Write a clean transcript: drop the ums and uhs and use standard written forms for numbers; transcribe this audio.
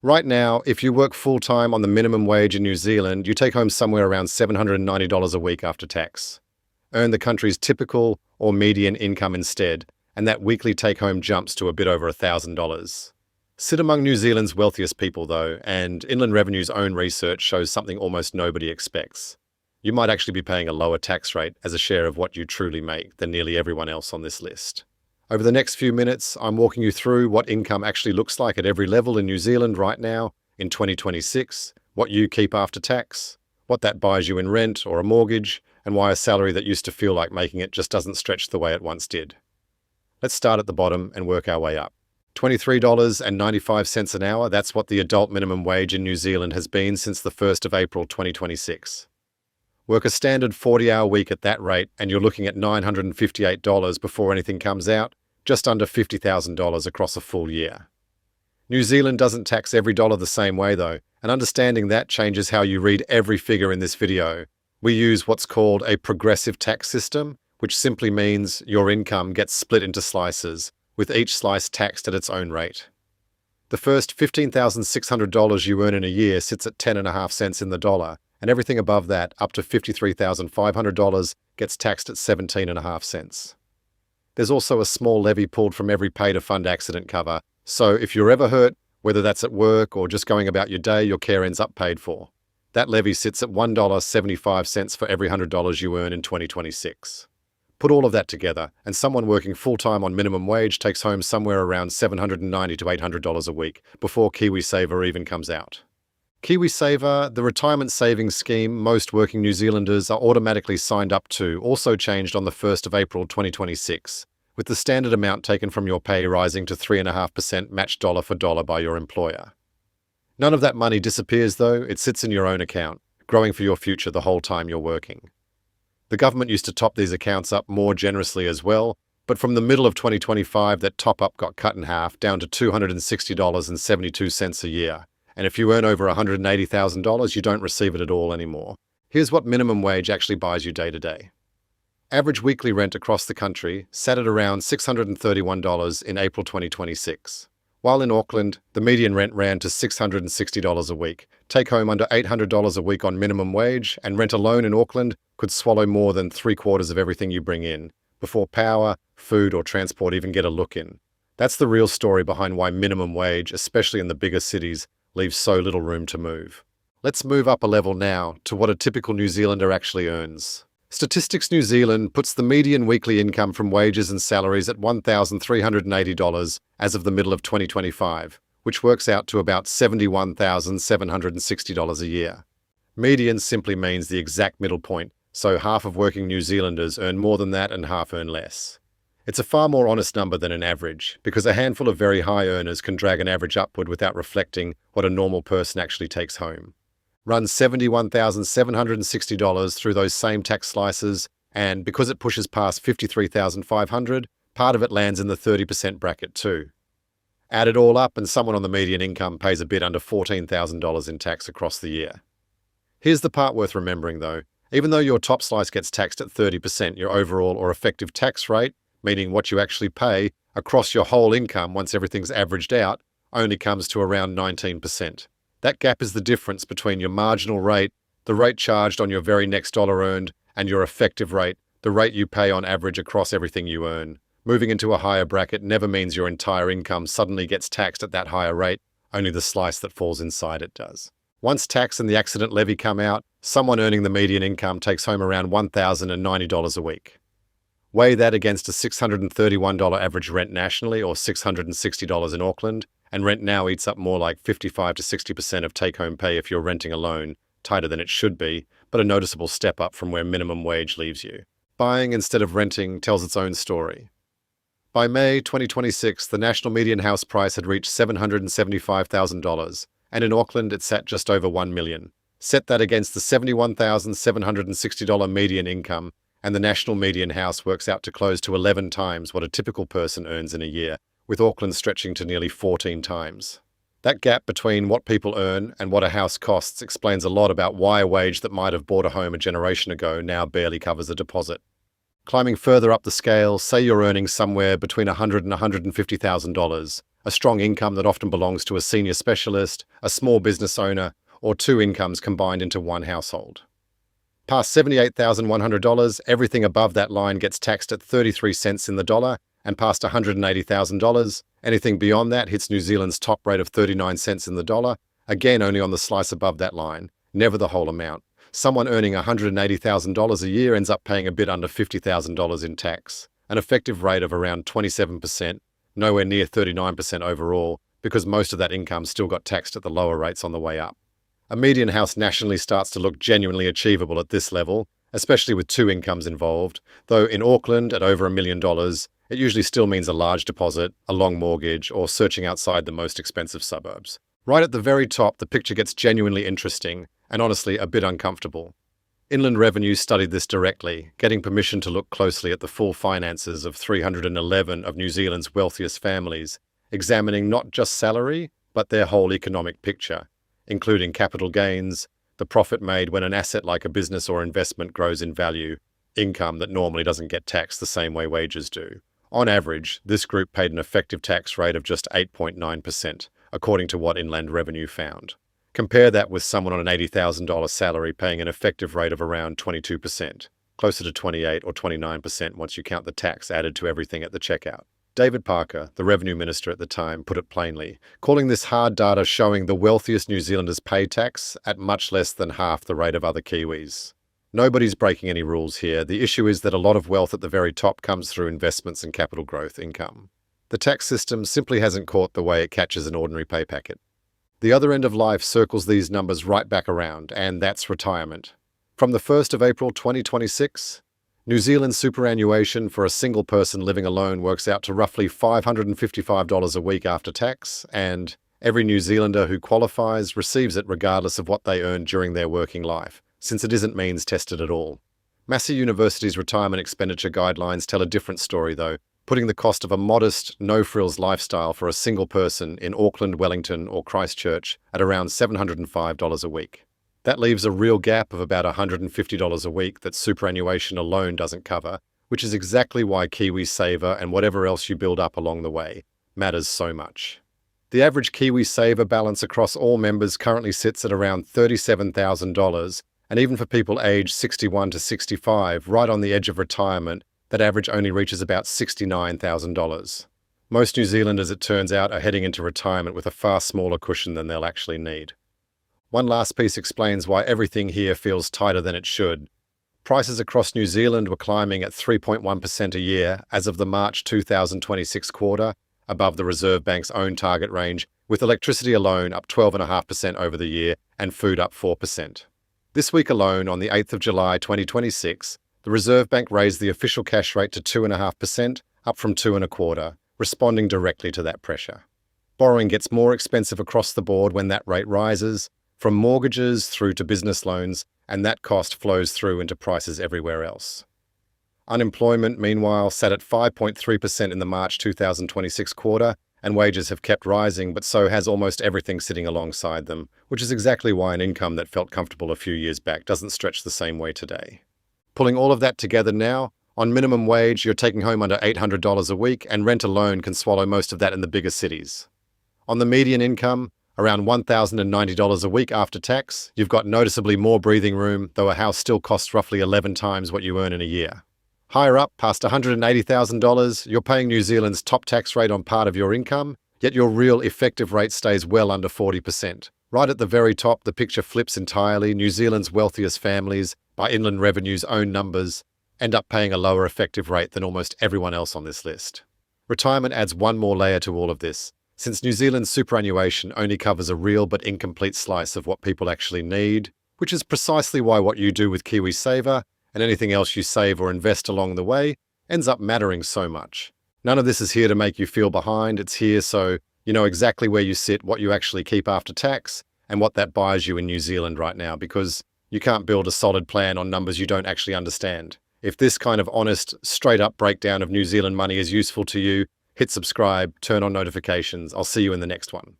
Right now, if you work full-time on the minimum wage in New Zealand, you take home somewhere around $790 a week after tax. Earn the country's typical or median income instead, and that weekly take-home jumps to a bit over $1,000. Sit among New Zealand's wealthiest people, though, and Inland Revenue's own research shows something almost nobody expects. You might actually be paying a lower tax rate as a share of what you truly make than nearly everyone else on this list. Over the next few minutes, I'm walking you through what income actually looks like at every level in New Zealand right now, in 2026, what you keep after tax, what that buys you in rent or a mortgage, and why a salary that used to feel like making it just doesn't stretch the way it once did. Let's start at the bottom and work our way up. $23.95 an hour, that's what the adult minimum wage in New Zealand has been since the 1st of April 2026. Work a standard 40-hour week at that rate and you're looking at $958 before anything comes out, just under $50,000 across a full year. New Zealand doesn't tax every dollar the same way though, and understanding that changes how you read every figure in this video. We use what's called a progressive tax system, which simply means your income gets split into slices, with each slice taxed at its own rate. The first $15,600 you earn in a year sits at 10.5 cents in the dollar, and everything above that, up to $53,500, gets taxed at 17.5 cents. There's also a small levy pulled from every pay to fund accident cover, so if you're ever hurt, whether that's at work or just going about your day, your care ends up paid for. That levy sits at $1.75 for every $100 you earn in 2026. Put all of that together, and someone working full-time on minimum wage takes home somewhere around $790 to $800 a week before KiwiSaver even comes out. KiwiSaver, the retirement savings scheme most working New Zealanders are automatically signed up to, also changed on the 1st of April 2026, with the standard amount taken from your pay rising to 3.5% matched dollar for dollar by your employer. None of that money disappears though, it sits in your own account, growing for your future the whole time you're working. The government used to top these accounts up more generously as well, but from the middle of 2025 that top-up got cut in half down to $260.72 a year. And if you earn over $180,000, you don't receive it at all anymore. Here's what minimum wage actually buys you day to day. Average weekly rent across the country sat at around $631 in April 2026. While in Auckland, the median rent ran to $660 a week. Take home under $800 a week on minimum wage, and rent alone in Auckland could swallow more than 3/4 of everything you bring in, before power, food, or transport even get a look in. That's the real story behind why minimum wage, especially in the bigger cities, leaves so little room to move. Let's move up a level now to what a typical New Zealander actually earns. Statistics New Zealand puts the median weekly income from wages and salaries at $1,380 as of the middle of 2025, which works out to about $71,760 a year. Median simply means the exact middle point, so half of working New Zealanders earn more than that and half earn less. It's a far more honest number than an average, because a handful of very high earners can drag an average upward without reflecting what a normal person actually takes home. Run $71,760 through those same tax slices, and because it pushes past $53,500, part of it lands in the 30% bracket too. Add it all up and someone on the median income pays a bit under $14,000 in tax across the year. Here's the part worth remembering though. Even though your top slice gets taxed at 30%, your overall or effective tax rate, meaning what you actually pay across your whole income once everything's averaged out, only comes to around 19%. That gap is the difference between your marginal rate, the rate charged on your very next dollar earned, and your effective rate, the rate you pay on average across everything you earn. Moving into a higher bracket never means your entire income suddenly gets taxed at that higher rate, only the slice that falls inside it does. Once tax and the accident levy come out, someone earning the median income takes home around $1,090 a week. Weigh that against a $631 average rent nationally, or $660 in Auckland, and rent now eats up more like 55 to 60% of take-home pay if you're renting alone, tighter than it should be, but a noticeable step up from where minimum wage leaves you. Buying instead of renting tells its own story. By May 2026, the national median house price had reached $775,000, and in Auckland it sat just over $1 million. Set that against the $71,760 median income, and the national median house works out to close to 11 times what a typical person earns in a year, with Auckland stretching to nearly 14 times. That gap between what people earn and what a house costs explains a lot about why a wage that might have bought a home a generation ago now barely covers a deposit. Climbing further up the scale, say you're earning somewhere between $100,000 and $150,000, a strong income that often belongs to a senior specialist, a small business owner, or two incomes combined into one household. Past $78,100, everything above that line gets taxed at 33 cents in the dollar, and past $180,000, anything beyond that hits New Zealand's top rate of 39 cents in the dollar, again only on the slice above that line, never the whole amount. Someone earning $180,000 a year ends up paying a bit under $50,000 in tax, an effective rate of around 27%, nowhere near 39% overall, because most of that income still got taxed at the lower rates on the way up. A median house nationally starts to look genuinely achievable at this level, especially with two incomes involved, though in Auckland at over $1 million, it usually still means a large deposit, a long mortgage, or searching outside the most expensive suburbs. Right at the very top, the picture gets genuinely interesting, and honestly a bit uncomfortable. Inland Revenue studied this directly, getting permission to look closely at the full finances of 311 of New Zealand's wealthiest families, examining not just salary, but their whole economic picture, including capital gains, the profit made when an asset like a business or investment grows in value, income that normally doesn't get taxed the same way wages do. On average, this group paid an effective tax rate of just 8.9%, according to what Inland Revenue found. Compare that with someone on an $80,000 salary paying an effective rate of around 22%, closer to 28 or 29% once you count the tax added to everything at the checkout. David Parker, the revenue minister at the time, put it plainly, calling this hard data showing the wealthiest New Zealanders pay tax at much less than half the rate of other Kiwis. Nobody's breaking any rules here. The issue is that a lot of wealth at the very top comes through investments and capital growth income. The tax system simply hasn't caught the way it catches an ordinary pay packet. The other end of life circles these numbers right back around, and that's retirement. From the 1st of April 2026, New Zealand's superannuation for a single person living alone works out to roughly $555 a week after tax, and every New Zealander who qualifies receives it regardless of what they earned during their working life, since it isn't means tested at all. Massey University's retirement expenditure guidelines tell a different story, though, putting the cost of a modest, no-frills lifestyle for a single person in Auckland, Wellington, or Christchurch at around $705 a week. That leaves a real gap of about $150 a week that superannuation alone doesn't cover, which is exactly why KiwiSaver and whatever else you build up along the way matters so much. The average KiwiSaver balance across all members currently sits at around $37,000, and even for people aged 61 to 65, right on the edge of retirement, that average only reaches about $69,000. Most New Zealanders, it turns out, are heading into retirement with a far smaller cushion than they'll actually need. One last piece explains why everything here feels tighter than it should. Prices across New Zealand were climbing at 3.1% a year as of the March 2026 quarter, above the Reserve Bank's own target range, with electricity alone up 12.5% over the year and food up 4%. This week alone, on the 8th of July 2026, the Reserve Bank raised the official cash rate to 2.5%, up from 2.25%, responding directly to that pressure. Borrowing gets more expensive across the board when that rate rises, from mortgages through to business loans, and that cost flows through into prices everywhere else. Unemployment, meanwhile, sat at 5.3% in the March 2026 quarter, and wages have kept rising, but so has almost everything sitting alongside them, which is exactly why an income that felt comfortable a few years back doesn't stretch the same way today. Pulling all of that together now, on minimum wage, you're taking home under $800 a week, and rent alone can swallow most of that in the bigger cities. On the median income, around $1,090 a week after tax, you've got noticeably more breathing room, though a house still costs roughly 11 times what you earn in a year. Higher up, past $180,000, you're paying New Zealand's top tax rate on part of your income, yet your real effective rate stays well under 40%. Right at the very top, the picture flips entirely. New Zealand's wealthiest families, by Inland Revenue's own numbers, end up paying a lower effective rate than almost everyone else on this list. Retirement adds one more layer to all of this, since New Zealand's superannuation only covers a real but incomplete slice of what people actually need, which is precisely why what you do with KiwiSaver and anything else you save or invest along the way ends up mattering so much. None of this is here to make you feel behind. It's here so you know exactly where you sit, what you actually keep after tax, and what that buys you in New Zealand right now, because you can't build a solid plan on numbers you don't actually understand. If this kind of honest, straight-up breakdown of New Zealand money is useful to you, hit subscribe, turn on notifications. I'll see you in the next one.